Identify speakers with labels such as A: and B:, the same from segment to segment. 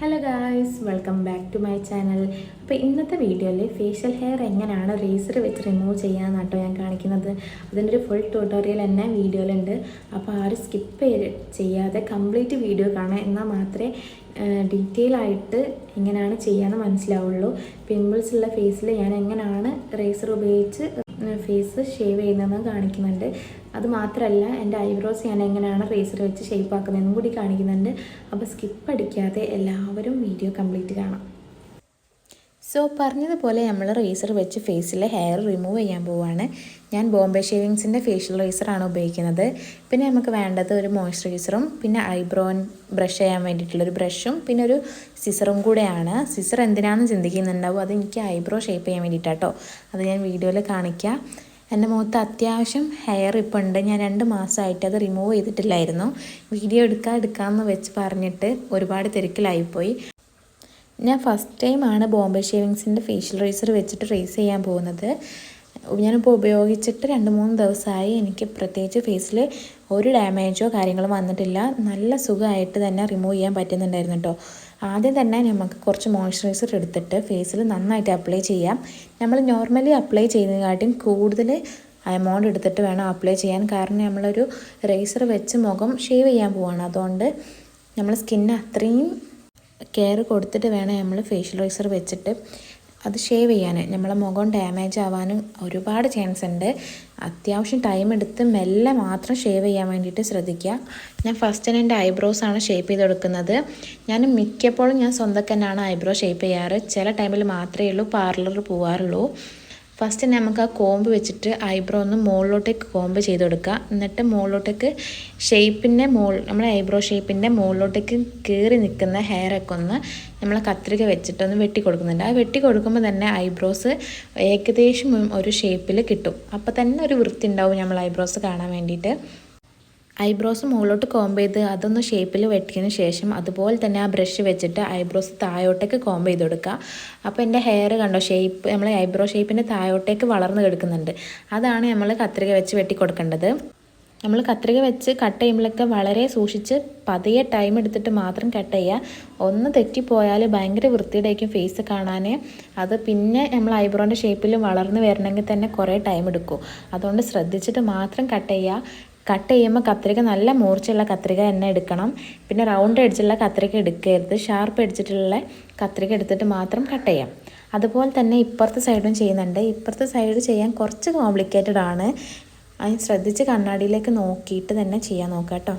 A: Hello guys, welcome back to my channel. അപ്പോൾ ഇന്നത്തെ വീഡിയോയിൽ ഫേഷ്യൽ ഹെയർ എങ്ങനെയാണ് റേസർ വെച്ച് റിമൂവ് ചെയ്യാമെന്നാണ് കേട്ടോ ഞാൻ കാണിക്കുന്നത്. അതിൻ്റെ ഒരു ഫുൾ ട്യൂട്ടോറിയൽ തന്നെ വീഡിയോയിലുണ്ട്. അപ്പോൾ ആരും സ്കിപ്പ് ചെയ്യാതെ കംപ്ലീറ്റ് വീഡിയോ കാണാം, എന്നാൽ മാത്രമേ ഡീറ്റെയിൽ ആയിട്ട് എങ്ങനെയാണ് ചെയ്യാമെന്ന് മനസ്സിലാവുള്ളൂ. പിമ്പിൾസ് ഉള്ള ഫേസിൽ ഞാൻ എങ്ങനെയാണ് റേസർ ഉപയോഗിച്ച് ഫേസ് ഷേവ് ചെയ്യുന്നതെന്ന് കാണിക്കുന്നുണ്ട്. അത് മാത്രമല്ല, എൻ്റെ ഐബ്രോസ് ഞാൻ എങ്ങനെയാണ് റേസർ വെച്ച് ഷേപ്പ് ആക്കുന്നതെന്നും കൂടി കാണിക്കുന്നുണ്ട്. അപ്പോൾ സ്കിപ്പ് അടിക്കാതെ എല്ലാവരും വീഡിയോ കംപ്ലീറ്റ് കാണാം. സോ പറഞ്ഞതുപോലെ നമ്മൾ റേസർ വെച്ച് ഫേസിലെ ഹെയർ റിമൂവ് ചെയ്യാൻ പോവുകയാണ്. ഞാൻ ബോംബെ ഷേവിങ്സിൻ്റെ ഫേഷ്യൽ റേസറാണ് ഉപയോഗിക്കുന്നത്. പിന്നെ നമുക്ക് വേണ്ടത് ഒരു മോയ്സ്ചറൈസറും പിന്നെ ഐബ്രോ ബ്രഷ് ചെയ്യാൻ വേണ്ടിയിട്ടുള്ളൊരു ബ്രഷും പിന്നെ ഒരു സിസറും കൂടെയാണ്. സിസർ എന്തിനാണെന്ന് ചിന്തിക്കുന്നുണ്ടാവും, അത് എനിക്ക് ഐബ്രോ ഷേപ്പ് ചെയ്യാൻ വേണ്ടിയിട്ടാട്ടോ. അത് ഞാൻ വീഡിയോയിൽ കാണിക്കാം. എൻ്റെ മുഖത്ത് അത്യാവശ്യം ഹെയർ ഇപ്പോൾ ഉണ്ട്. ഞാൻ 2 മാസമായിട്ട് അത് റിമൂവ് ചെയ്തിട്ടില്ലായിരുന്നു. വീഡിയോ എടുക്കാമെന്ന് വെച്ച് പറഞ്ഞിട്ട് ഒരുപാട് തിരക്കിലായിപ്പോയി. ഞാൻ ഫസ്റ്റ് ടൈമാണ് ബോംബെ ഷേവിങ്സിൻ്റെ ഫേഷ്യൽ റേസർ വെച്ചിട്ട് റേസ് ചെയ്യാൻ പോകുന്നത്. ഞാനിപ്പോൾ ഉപയോഗിച്ചിട്ട് 2-3 ദിവസമായി. എനിക്ക് പ്രത്യേകിച്ച് ഫേസിൽ ഒരു ഡാമേജോ കാര്യങ്ങളോ വന്നിട്ടില്ല. നല്ല സുഖമായിട്ട് തന്നെ റിമൂവ് ചെയ്യാൻ പറ്റുന്നുണ്ടായിരുന്നു കേട്ടോ. ആദ്യം തന്നെ നമുക്ക് കുറച്ച് മോയ്സ്ചറൈസർ എടുത്തിട്ട് ഫേസിൽ നന്നായിട്ട് അപ്ലൈ ചെയ്യാം. നമ്മൾ നോർമലി അപ്ലൈ ചെയ്യുന്നതിനെക്കാട്ടും കൂടുതൽ എമൗണ്ട് എടുത്തിട്ട് വേണം അപ്ലൈ ചെയ്യാൻ. കാരണം നമ്മളൊരു റേസർ വെച്ച് മുഖം ഷേവ് ചെയ്യാൻ പോവുകയാണ്. അതുകൊണ്ട് നമ്മൾ സ്കിന്ന് അത്രയും കെയർ കൊടുത്തിട്ട് വേണം നമ്മൾ ഫേഷ്യൽ റേസർ വെച്ചിട്ട് അത് ഷേവ് ചെയ്യാൻ. നമ്മളെ മുഖം ഡാമേജ് ആവാനും ഒരുപാട് ചാൻസ് ഉണ്ട്. അത്യാവശ്യം ടൈം എടുത്ത് മെല്ലെ മാത്രം ഷേവ് ചെയ്യാൻ വേണ്ടിയിട്ട് ശ്രദ്ധിക്കുക. ഞാൻ ഫസ്റ്റ് എൻ്റെ ഐബ്രോസാണ് ഷേപ്പ് ചെയ്ത് കൊടുക്കുന്നത്. മിക്കപ്പോഴും ഞാൻ സ്വന്തം തന്നെയാണ് ഐബ്രോ ഷേപ്പ് ചെയ്യാറ്. ചില ടൈമിൽ മാത്രമേ ഉള്ളൂ പാർലറിൽ പോകാറുള്ളൂ. ഫസ്റ്റ് നമുക്ക് ആ കോമ്പ് വെച്ചിട്ട് ഐബ്രോ ഒന്ന് മുകളിലോട്ടേക്ക് കോമ്പ് ചെയ്ത് കൊടുക്കുക. എന്നിട്ട് മുകളിലോട്ടേക്ക് നമ്മളെ ഐബ്രോ ഷേപ്പിൻ്റെ മുകളിലോട്ടേക്ക് കയറി നിൽക്കുന്ന ഹെയറൊക്കെ ഒന്ന് നമ്മൾ കത്രിക വെച്ചിട്ടൊന്ന് വെട്ടി കൊടുക്കുന്നുണ്ട്. ആ വെട്ടി കൊടുക്കുമ്പോൾ തന്നെ ഐബ്രോസ് ഏകദേശം ഒരു ഷേപ്പിൽ കിട്ടും. അപ്പോൾ തന്നെ ഒരു വൃത്തി ഉണ്ടാവും നമ്മൾ ഐബ്രോസ് കാണാൻ വേണ്ടിയിട്ട്. ഐബ്രോസ് മുകളിലോട്ട് കോമ്പ് ചെയ്ത് അതൊന്ന് ഷേപ്പിൽ വെട്ടിയതിന് ശേഷം അതുപോലെ തന്നെ ആ ബ്രഷ് വെച്ചിട്ട് ഐബ്രോസ് താഴോട്ടേക്ക് കോമ്പ് ചെയ്ത് കൊടുക്കുക. അപ്പോൾ എൻ്റെ ഹെയർ കണ്ടോ, ഷേപ്പ് നമ്മൾ ഐബ്രോ ഷേപ്പിൻ്റെ താഴോട്ടേക്ക് വളർന്ന് കിടക്കുന്നുണ്ട്. അതാണ് നമ്മൾ കത്രിക വെച്ച് വെട്ടി കൊടുക്കേണ്ടത്. നമ്മൾ കത്രിക വെച്ച് കട്ട് ചെയ്യുമ്പോഴൊക്കെ വളരെ സൂക്ഷിച്ച് പതിയെ ടൈം എടുത്തിട്ട് മാത്രം കട്ട് ചെയ്യുക. ഒന്ന് തെറ്റിപ്പോയാൽ ഭയങ്കര വൃത്തിയുടെയായിരിക്കും ഫേസ് കാണാൻ. അത് പിന്നെ നമ്മൾ ഐബ്രോൻ്റെ ഷേപ്പിൽ വളർന്ന് വരണമെങ്കിൽ തന്നെ കുറേ ടൈം എടുക്കും. അതുകൊണ്ട് ശ്രദ്ധിച്ചിട്ട് മാത്രം കട്ട് ചെയ്യുക. കട്ട് ചെയ്യുമ്പോൾ കത്രിക നല്ല മൂർച്ചയുള്ള കത്രിക തന്നെ എടുക്കണം. പിന്നെ റൗണ്ട് എഡ്ജുള്ള കത്രിക എടുക്കരുത്. ഷാർപ്പ് എഡ്ജിട്ടുള്ള കത്രിക എടുത്തിട്ട് മാത്രം കട്ട് ചെയ്യാം. അതുപോലെ തന്നെ ഇപ്പുറത്തെ സൈഡും ചെയ്യുന്നുണ്ട്. ഇപ്പുറത്തെ സൈഡ് ചെയ്യാൻ കുറച്ച് കോംപ്ലിക്കേറ്റഡ് ആണ്. അതിന് ശ്രദ്ധിച്ച് കണ്ണാടിയിലേക്ക് നോക്കിയിട്ട് തന്നെ ചെയ്യാൻ നോക്കാം കേട്ടോ.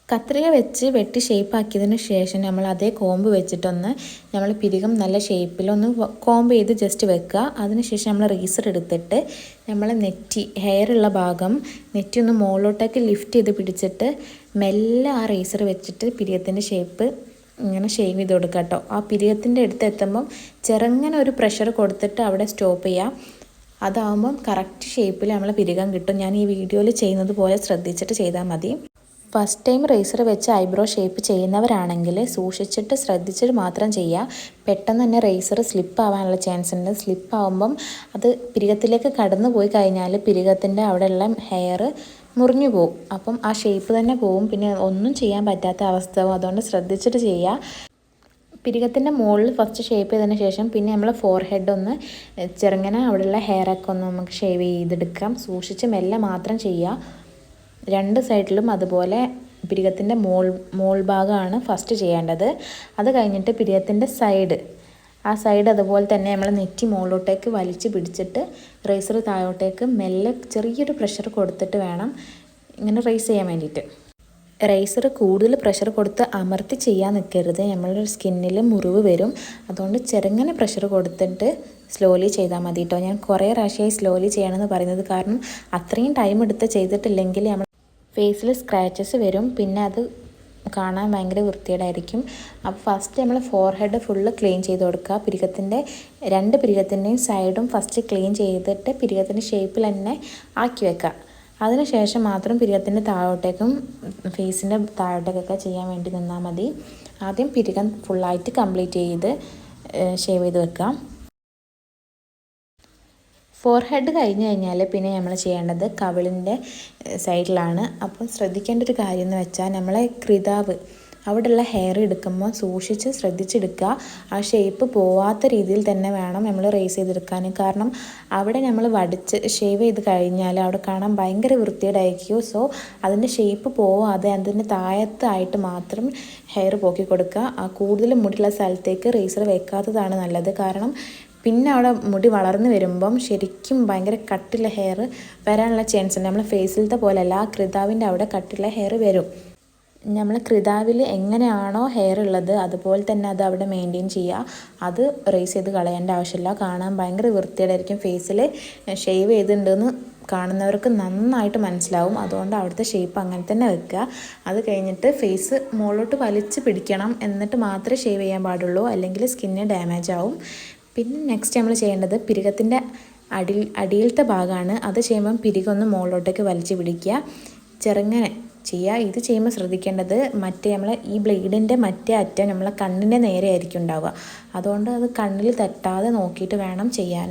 A: കത്രിക വെച്ച് വെട്ടി ഷേപ്പാക്കിയതിന് ശേഷം നമ്മൾ അതേ കോമ്പ് വെച്ചിട്ടൊന്ന് നമ്മൾ പിരികം നല്ല ഷേപ്പിലൊന്ന് കോമ്പ് ചെയ്ത് ജസ്റ്റ് വെക്കുക. അതിനുശേഷം നമ്മൾ റേസർ എടുത്തിട്ട് നമ്മൾ ഹെയറുള്ള ഭാഗം നെറ്റി ഒന്ന് മുകളിലോട്ടേക്ക് ലിഫ്റ്റ് ചെയ്ത് പിടിച്ചിട്ട് മെല്ലെ ആ റേസർ വെച്ചിട്ട് പിരികത്തിൻ്റെ ഷേപ്പ് ഇങ്ങനെ ഷേവ് ചെയ്ത് കൊടുക്കുക കേട്ടോ. ആ പിരികത്തിൻ്റെ അടുത്ത് എത്തുമ്പം ചെറുങ്ങനെ ഒരു പ്രഷർ കൊടുത്തിട്ട് അവിടെ സ്റ്റോപ്പ് ചെയ്യാം. അതാകുമ്പം കറക്റ്റ് ഷേപ്പിൽ നമ്മൾ പിരികം കിട്ടും. ഞാൻ ഈ വീഡിയോയിൽ ചെയ്യുന്നത് പോലെ ശ്രദ്ധിച്ചിട്ട് ചെയ്താൽ മതി. ഫസ്റ്റ് ടൈം റേസർ വെച്ച് ഐബ്രോ ഷേപ്പ് ചെയ്യുന്നവരാണെങ്കിൽ സൂക്ഷിച്ചിട്ട് ശ്രദ്ധിച്ചിട്ട് മാത്രം ചെയ്യുക. പെട്ടെന്ന് തന്നെ റേസർ സ്ലിപ്പ് ആവാനുള്ള ചാൻസ് ഉണ്ട്. സ്ലിപ്പ് ആവുമ്പം അത് പിരികത്തിലേക്ക് കടന്നു പോയി കഴിഞ്ഞാൽ പിരികത്തിൻ്റെ അവിടെയുള്ള ഹെയർ മുറിഞ്ഞു പോവും. അപ്പം ആ ഷേപ്പ് തന്നെ പോവും. പിന്നെ ഒന്നും ചെയ്യാൻ പറ്റാത്ത അവസ്ഥ. അതുകൊണ്ട് ശ്രദ്ധിച്ചിട്ട് ചെയ്യുക. പിരികത്തിൻ്റെ മുകളിൽ ഫസ്റ്റ് ഷേപ്പ് ചെയ്തതിന് ശേഷം പിന്നെ നമ്മൾ ഫോർഹെഡ് ഒന്ന് ചെറുങ്ങനെ അവിടെയുള്ള ഹെയറൊക്കെ ഒന്ന് നമുക്ക് ഷേവ് ചെയ്തെടുക്കാം. സൂക്ഷിച്ച് മെല്ലെ മാത്രം ചെയ്യുക. രണ്ട് സൈഡിലും അതുപോലെ പിരികത്തിൻ്റെ മോൾ ഭാഗമാണ് ഫസ്റ്റ് ചെയ്യേണ്ടത്. അത് കഴിഞ്ഞിട്ട് പിരികത്തിൻ്റെ ആ സൈഡ് അതുപോലെ തന്നെ നമ്മൾ നെറ്റി മുകളിലോട്ടേക്ക് വലിച്ച് പിടിച്ചിട്ട് റേസർ താഴോട്ടേക്ക് മെല്ലെ ചെറിയൊരു പ്രഷർ കൊടുത്തിട്ട് വേണം ഇങ്ങനെ റേസ് ചെയ്യാൻ വേണ്ടിയിട്ട്. റേസർ കൂടുതൽ പ്രഷർ കൊടുത്ത് അമർത്തി ചെയ്യാൻ നിൽക്കരുത്. നമ്മളുടെ സ്കിന്നിൽ മുറിവ് വരും. അതുകൊണ്ട് ചെറുങ്ങനെ പ്രഷർ കൊടുത്തിട്ട് സ്ലോലി ചെയ്താൽ മതി കേട്ടോ. ഞാൻ കുറേ പ്രാവശ്യമായി സ്ലോലി ചെയ്യണമെന്ന് പറയുന്നത്. കാരണം അത്രയും ടൈം എടുത്ത് ചെയ്തിട്ടില്ലെങ്കിൽ നമ്മൾ ഫേസിൽ സ്ക്രാച്ചസ് വരും. പിന്നെ അത് കാണാൻ ഭയങ്കര വൃത്തികേടായിരിക്കും. അപ്പോൾ ഫസ്റ്റ് നമ്മൾ ഫോർഹെഡ് ഫുള്ള് ക്ലീൻ ചെയ്ത് കൊടുക്കുക. രണ്ട് പിരികത്തിൻ്റെയും സൈഡും ഫസ്റ്റ് ക്ലീൻ ചെയ്തിട്ട് പിരികത്തിൻ്റെ ഷേപ്പിൽ തന്നെ ആക്കി വെക്കുക. അതിനുശേഷം മാത്രം പിരികത്തിൻ്റെ താഴോട്ടേക്കും ഫേസിൻ്റെ താഴോട്ടേക്കൊക്കെ ചെയ്യാൻ വേണ്ടി നിന്നാൽ മതി. ആദ്യം പിരികം ഫുള്ളായിട്ട് കംപ്ലീറ്റ് ചെയ്ത് ഷേവ് ചെയ്ത് വെക്കാം. ഫോർഹെഡ് കഴിഞ്ഞ് കഴിഞ്ഞാൽ പിന്നെ നമ്മൾ ചെയ്യേണ്ടത് കവിളിൻ്റെ സൈഡിലാണ്. അപ്പം ശ്രദ്ധിക്കേണ്ട ഒരു കാര്യം എന്ന് വെച്ചാൽ നമ്മളെ കൃതാവ് അവിടെയുള്ള ഹെയർ എടുക്കുമ്പോൾ സൂക്ഷിച്ച് ശ്രദ്ധിച്ചെടുക്കുക. ആ ഷേപ്പ് പോവാത്ത രീതിയിൽ തന്നെ വേണം നമ്മൾ റേസ് ചെയ്തെടുക്കാൻ. കാരണം അവിടെ നമ്മൾ ഷേവ് ചെയ്ത് കഴിഞ്ഞാൽ അവിടെ കാണാൻ ഭയങ്കര വൃത്തികേടായിരിക്കും. സോ അതിൻ്റെ ഷേപ്പ് പോവാതെ അതിൻ്റെ താഴത്തായിട്ട് മാത്രം ഹെയർ പോക്കി കൊടുക്കുക. ആ കൂടുതൽ മുടിയുള്ള സ്ഥലത്തേക്ക് റേസർ വെക്കാത്തതാണ് നല്ലത്. കാരണം പിന്നെ അവിടെ മുടി വളർന്നു വരുമ്പം ശരിക്കും ഭയങ്കര കട്ടിയുള്ള ഹെയർ വരാനുള്ള ചാൻസ് ഉണ്ട്. നമ്മൾ ഫേസിലത്തെ പോലെയല്ല, ആ കൃതാവിൻ്റെ അവിടെ കട്ടിയുള്ള ഹെയർ വരും. നമ്മൾ കൃതാവിൽ എങ്ങനെയാണോ ഹെയർ ഉള്ളത് അതുപോലെ തന്നെ അത് അവിടെ മെയിൻറ്റെയിൻ ചെയ്യുക. അത് റേസ് ചെയ്ത് കളയേണ്ട ആവശ്യമില്ല. കാണാൻ ഭയങ്കര വൃത്തിയോടായിരിക്കും. ഫേസിൽ ഷേവ് ചെയ്തിട്ടുണ്ടെന്ന് കാണുന്നവർക്ക് നന്നായിട്ട് മനസ്സിലാവും. അതുകൊണ്ട് അവിടുത്തെ ഷേപ്പ് അങ്ങനെ തന്നെ വെക്കുക. അത് കഴിഞ്ഞിട്ട് ഫേസ് മുകളിലോട്ട് വലിച്ച് പിടിക്കണം. എന്നിട്ട് മാത്രമേ ഷേവ് ചെയ്യാൻ പാടുള്ളൂ, അല്ലെങ്കിൽ സ്കിന്ന് ഡാമേജ് ആവും. പിന്നെ നെക്സ്റ്റ് നമ്മൾ ചെയ്യേണ്ടത് പിരികത്തിൻ്റെ അടിയിലത്തെ ഭാഗമാണ്. അത് ചെയ്യുമ്പം പിരികൊന്ന് മുകളിലോട്ടേക്ക് വലിച്ച് പിടിക്കുക. ചെറുങ്ങനെ ചെയ്യുക. ഇത് ചെയ്യുമ്പോൾ ശ്രദ്ധിക്കേണ്ടത് നമ്മൾ ഈ ബ്ലേഡിൻ്റെ മറ്റേ അറ്റം നമ്മളെ കണ്ണിൻ്റെ നേരെ ആയിരിക്കും ഉണ്ടാവുക. അതുകൊണ്ട് അത് കണ്ണിൽ തട്ടാതെ നോക്കിയിട്ട് വേണം ചെയ്യാൻ.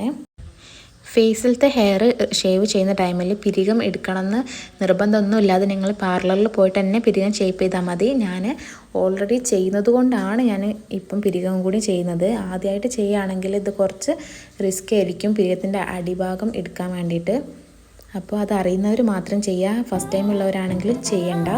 A: ഫേസിലത്തെ ഹെയർ ഷേവ് ചെയ്യുന്ന ടൈമിൽ പിരികം എടുക്കണമെന്ന് നിർബന്ധമൊന്നും ഇല്ലാതെ നിങ്ങൾ പാർലറിൽ പോയിട്ട് തന്നെ പിരികം ഷേപ്പ് ചെയ്താൽ മതി. ഞാൻ ഓൾറെഡി ചെയ്യുന്നത് കൊണ്ടാണ് ഞാൻ ഇപ്പം പിരികം കൂടി ചെയ്യുന്നത്. ആദ്യമായിട്ട് ചെയ്യുകയാണെങ്കിൽ ഇത് കുറച്ച് റിസ്ക് ആയിരിക്കും പിരികത്തിൻ്റെ അടിഭാഗം എടുക്കാൻ വേണ്ടിയിട്ട്. അപ്പോൾ അതറിയുന്നവർ മാത്രം ചെയ്യുക. ഫസ്റ്റ് ടൈം ഉള്ളവരാണെങ്കിൽ ചെയ്യണ്ട.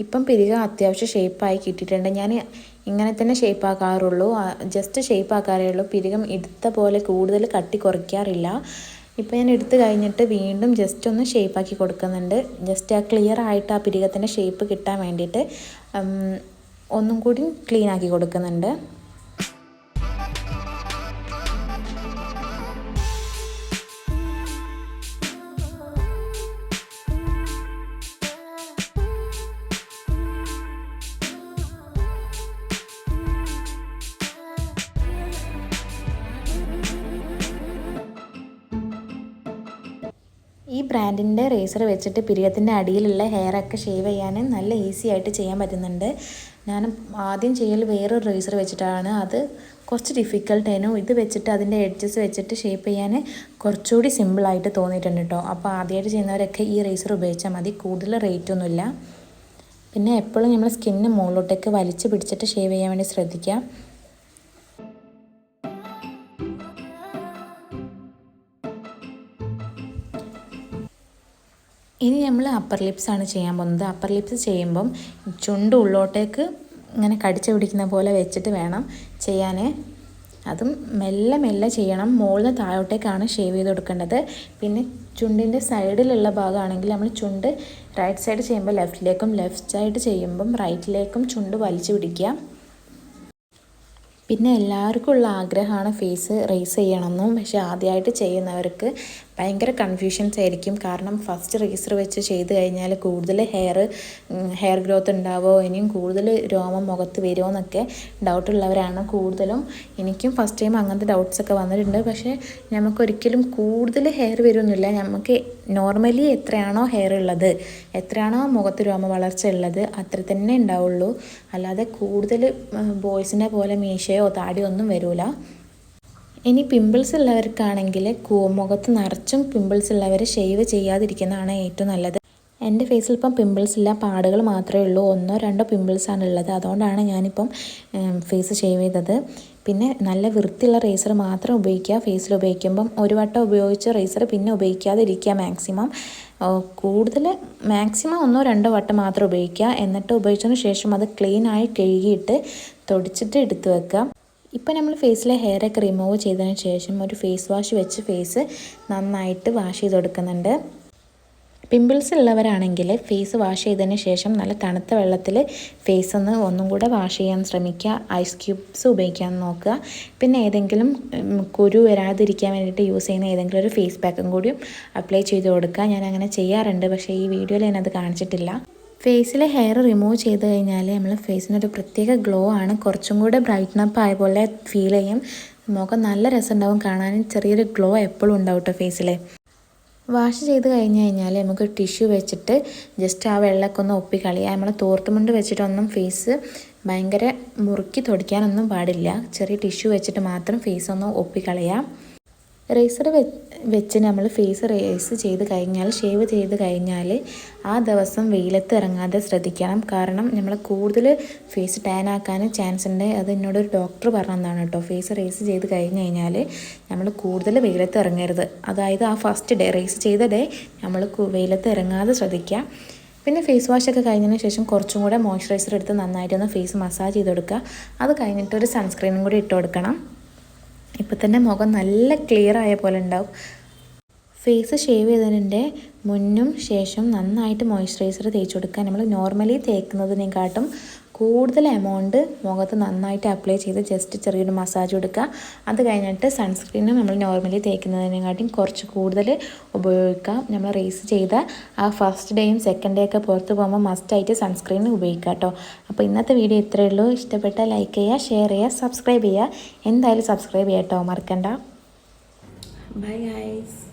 A: ഇപ്പം പിരികം അത്യാവശ്യം ഷേപ്പായി കിട്ടിയിട്ടുണ്ട്. ഞാൻ ഇങ്ങനെ തന്നെ ഷേപ്പ് ആക്കാറുള്ളൂ, ജസ്റ്റ് ഷേപ്പ് ആക്കാറേ ഉള്ളൂ. പിരികം എടുത്ത പോലെ കൂടുതൽ കട്ടി കുറയ്ക്കാറില്ല. ഇപ്പോൾ ഞാൻ എടുത്ത് കഴിഞ്ഞിട്ട് വീണ്ടും ജസ്റ്റ് ഒന്ന് ഷേപ്പാക്കി കൊടുക്കുന്നുണ്ട്. ജസ്റ്റ് ആ ക്ലിയർ ആയിട്ട് ആ പിരികത്തിൻ്റെ ഷേപ്പ് കിട്ടാൻ വേണ്ടിയിട്ട് ഒന്നും കൂടി ക്ലീൻ ആക്കി കൊടുക്കുന്നുണ്ട്. ഈ ബ്രാൻഡിൻ്റെ റേസർ വെച്ചിട്ട് പിരികത്തിൻ്റെ അടിയിലുള്ള ഹെയറൊക്കെ ഷേവ് ചെയ്യാൻ നല്ല ഈസി ആയിട്ട് ചെയ്യാൻ പറ്റുന്നുണ്ട്. ഞാൻ ആദ്യം ചെയ്യൽ വേറൊരു റേസർ വെച്ചിട്ടാണ്. അത് കുറച്ച് ഡിഫിക്കൽട്ടായിരുന്നു. ഇത് വെച്ചിട്ട് അതിൻ്റെ എഡ്ജസ് വെച്ചിട്ട് ഷേപ്പ് ചെയ്യാൻ കുറച്ചുകൂടി സിമ്പിളായിട്ട് തോന്നിയിട്ടുണ്ട് കേട്ടോ. അപ്പോൾ ആദ്യമായിട്ട് ചെയ്യുന്നവരൊക്കെ ഈ റേസർ ഉപയോഗിച്ചാൽ മതി. കൂടുതൽ റേറ്റൊന്നുമില്ല. പിന്നെ എപ്പോഴും നമ്മൾ സ്കിന്ന് മുകളിലോട്ടേക്ക് വലിച്ച് പിടിച്ചിട്ട് ഷേവ് ചെയ്യാൻ വേണ്ടി ശ്രദ്ധിക്കുക. ഇനി നമ്മൾ അപ്പർ ലിപ്സാണ് ചെയ്യാൻ പോകുന്നത്. അപ്പർ ലിപ്സ് ചെയ്യുമ്പം ചുണ്ട് ഉള്ളോട്ടേക്ക് ഇങ്ങനെ കടിച്ചു പിടിക്കുന്ന പോലെ വെച്ചിട്ട് വേണം ചെയ്യാൻ. അതും മെല്ലെ മെല്ലെ ചെയ്യണം. മുകളിൽ നിന്ന് താഴോട്ടേക്കാണ് ഷേവ് ചെയ്ത് കൊടുക്കേണ്ടത്. പിന്നെ ചുണ്ടിൻ്റെ സൈഡിലുള്ള ഭാഗമാണെങ്കിൽ നമ്മൾ ചുണ്ട് റൈറ്റ് സൈഡ് ചെയ്യുമ്പോൾ ലെഫ്റ്റിലേക്കും, ലെഫ്റ്റ് സൈഡ് ചെയ്യുമ്പം റൈറ്റിലേക്കും ചുണ്ട് വലിച്ചു പിടിക്കുക. പിന്നെ എല്ലാവർക്കും ഉള്ള ആഗ്രഹമാണ് ഫേസ് റേസ് ചെയ്യണമെന്നും. പക്ഷേ ആദ്യമായിട്ട് ചെയ്യുന്നവർക്ക് ഭയങ്കര കൺഫ്യൂഷൻസ് ആയിരിക്കും. കാരണം ഫസ്റ്റ് റേസർ വെച്ച് ചെയ്ത് കഴിഞ്ഞാൽ കൂടുതൽ ഹെയർ ഗ്രോത്ത് ഉണ്ടാവുമോ, ഇനിയും കൂടുതൽ രോമം മുഖത്ത് വരുമോ എന്നൊക്കെ ഡൗട്ടുള്ളവരാണ് കൂടുതലും. എനിക്കും ഫസ്റ്റ് ടൈം അങ്ങനത്തെ ഡൗട്ട്സൊക്കെ വന്നിട്ടുണ്ട്. പക്ഷേ നമുക്കൊരിക്കലും കൂടുതൽ ഹെയർ വരുമൊന്നുമില്ല. നമുക്ക് നോർമലി എത്രയാണോ ഹെയർ ഉള്ളത്, എത്രയാണോ മുഖത്ത് രോമ വളർച്ച ഉള്ളത് അത്ര തന്നെ ഉണ്ടാവുള്ളൂ. അല്ലാതെ കൂടുതൽ ബോയ്സിനെ പോലെ മീശയോ താടിയോ ഒന്നും വരില്ല. ഇനി പിമ്പിൾസ് ഉള്ളവർക്കാണെങ്കിൽ മുഖത്ത് നിറച്ചും പിമ്പിൾസ് ഉള്ളവർ ഷേവ് ചെയ്യാതിരിക്കുന്നതാണ് ഏറ്റവും നല്ലത്. എൻ്റെ ഫേസിൽ ഇപ്പം പിമ്പിൾസ് ഇല്ല, പാടുകൾ മാത്രമേ ഉള്ളൂ. 1-2 പിമ്പിൾസാണ് ഉള്ളത്. അതുകൊണ്ടാണ് ഞാനിപ്പം ഫേസ് ഷേവ് ചെയ്തത്. പിന്നെ നല്ല വൃത്തിയുള്ള റേസർ മാത്രം ഉപയോഗിക്കുക. ഫേസിൽ ഉപയോഗിക്കുമ്പം ഒരു വട്ടം ഉപയോഗിച്ച റേസർ പിന്നെ ഉപയോഗിക്കാതിരിക്കുക മാക്സിമം. മാക്സിമം 1-2 വട്ടം മാത്രം ഉപയോഗിക്കുക. എന്നിട്ട് ഉപയോഗിച്ചതിന് ശേഷം അത് ക്ലീനായി കഴുകിയിട്ട് തുടച്ചിട്ട് എടുത്ത് വെക്കുക. ഇപ്പോൾ നമ്മൾ ഫേസിലെ ഹെയറൊക്കെ റിമൂവ് ചെയ്തതിന് ശേഷം ഒരു ഫേസ് വാഷ് വെച്ച് ഫേസ് നന്നായിട്ട് വാഷ് ചെയ്ത് കൊടുക്കുന്നുണ്ട്. പിമ്പിൾസ് ഉള്ളവരാണെങ്കിൽ ഫേസ് വാഷ് ചെയ്തതിന് ശേഷം നല്ല തണുത്ത വെള്ളത്തിൽ ഫേസ് ഒന്നും കൂടെ വാഷ് ചെയ്യാൻ ശ്രമിക്കുക. ഐസ് ക്യൂബ്സ് ഉപയോഗിക്കാൻ നോക്കുക. പിന്നെ ഏതെങ്കിലും കുരു വരാതിരിക്കാൻ വേണ്ടിയിട്ട് യൂസ് ചെയ്യുന്ന ഏതെങ്കിലും ഒരു ഫേസ് പാക്കും കൂടിയും അപ്ലൈ ചെയ്ത് കൊടുക്കുക. ഞാൻ അങ്ങനെ ചെയ്യാറുണ്ട്, പക്ഷേ ഈ വീഡിയോയിൽ ഞാനത് കാണിച്ചിട്ടില്ല. ഫേസിലെ ഹെയർ റിമൂവ് ചെയ്ത് കഴിഞ്ഞാൽ നമ്മൾ ഫേസിനൊരു പ്രത്യേക ഗ്ലോ ആണ്. കുറച്ചും കൂടെ ബ്രൈറ്റനപ്പ് ആയ പോലെ ഫീൽ ചെയ്യും. മുഖം നല്ല രസമുണ്ടാവും കാണാനും. ചെറിയൊരു ഗ്ലോ എപ്പോഴും ഉണ്ടാവും കേട്ടോ ഫേസിൽ. വാഷ് ചെയ്ത് കഴിഞ്ഞാൽ നമുക്ക് ടിഷ്യൂ വെച്ചിട്ട് ജസ്റ്റ് ആ വെള്ളമൊക്കെ ഒന്ന് ഒപ്പിക്കളയുക. നമ്മൾ തോർത്തുമുണ്ട് വെച്ചിട്ടൊന്നും ഫേസ് ഭയങ്കര മുറുക്കി തുടയ്ക്കാനൊന്നും പാടില്ല. ചെറിയ ടിഷ്യൂ വെച്ചിട്ട് മാത്രം ഫേസ് ഒന്ന് ഒപ്പിക്കളയുക. റേസർ വെച്ച് നമ്മൾ ഫേസ് റേസ് ചെയ്ത് കഴിഞ്ഞാൽ, ഷേവ് ചെയ്ത് കഴിഞ്ഞാൽ ആ ദിവസം വെയിലത്ത് ഇറങ്ങാതെ ശ്രദ്ധിക്കണം. കാരണം നമ്മൾ കൂടുതൽ ഫേസ് ടാൻ ആക്കാൻ ചാൻസ് ഉണ്ട്. അത് എന്നോടൊരു ഡോക്ടർ പറഞ്ഞതാണ് കേട്ടോ. ഫേസ് റേസ് ചെയ്ത് കഴിഞ്ഞാൽ നമ്മൾ കൂടുതൽ വെയിലത്ത് ഇറങ്ങരുത്. അതായത് ആ ഫസ്റ്റ് ഡേ റേസ് ചെയ്ത ഡേ നമ്മൾ വെയിലത്ത് ഇറങ്ങാതെ ശ്രദ്ധിക്കുക. പിന്നെ ഫേസ് വാഷൊക്കെ കഴിഞ്ഞതിന് ശേഷം കുറച്ചും കൂടെ മോയ്സ്ചറൈസർ എടുത്ത് നന്നായിട്ടൊന്ന് ഫേസ് മസാജ് ചെയ്ത് കൊടുക്കുക. അത് കഴിഞ്ഞിട്ട് ഒരു സൺസ്ക്രീനും കൂടി ഇട്ട് കൊടുക്കണം. ഇപ്പം തന്നെ മുഖം നല്ല ക്ലിയർ ആയ പോലെ ഉണ്ടാവും. ഫേസ് ഷേവ് ചെയ്തതിൻ്റെ മുന്നും ശേഷം നന്നായിട്ട് മോയ്സ്ചറൈസർ തേച്ച് കൊടുക്കുക. നമ്മൾ നോർമലി തേക്കുന്നതിനെക്കാട്ടും കൂടുതൽ എമൗണ്ട് മുഖത്ത് നന്നായിട്ട് അപ്ലൈ ചെയ്ത് ജസ്റ്റ് ചെറിയൊരു മസാജ് കൊടുക്കുക. അത് കഴിഞ്ഞിട്ട് സൺസ്ക്രീൻ നമ്മൾ നോർമലി തേക്കുന്നതിനെക്കാട്ടും കുറച്ച് കൂടുതൽ ഉപയോഗിക്കാം. നമ്മൾ റേസ് ചെയ്ത ആ ഫസ്റ്റ് ഡേയും സെക്കൻഡ് ഡേ ഒക്കെ പുറത്ത് പോകുമ്പോൾ മസ്റ്റായിട്ട് സൺസ്ക്രീൻ ഉപയോഗിക്കുക കേട്ടോ. അപ്പോൾ ഇന്നത്തെ വീഡിയോ ഇത്രയേ ഉള്ളൂ. ഇഷ്ടപ്പെട്ടാൽ ലൈക്ക് ചെയ്യുക, ഷെയർ ചെയ്യുക, സബ്സ്ക്രൈബ് ചെയ്യുക. എന്തായാലും സബ്സ്ക്രൈബ് ചെയ്യാം കേട്ടോ, മറക്കണ്ട. Bye guys.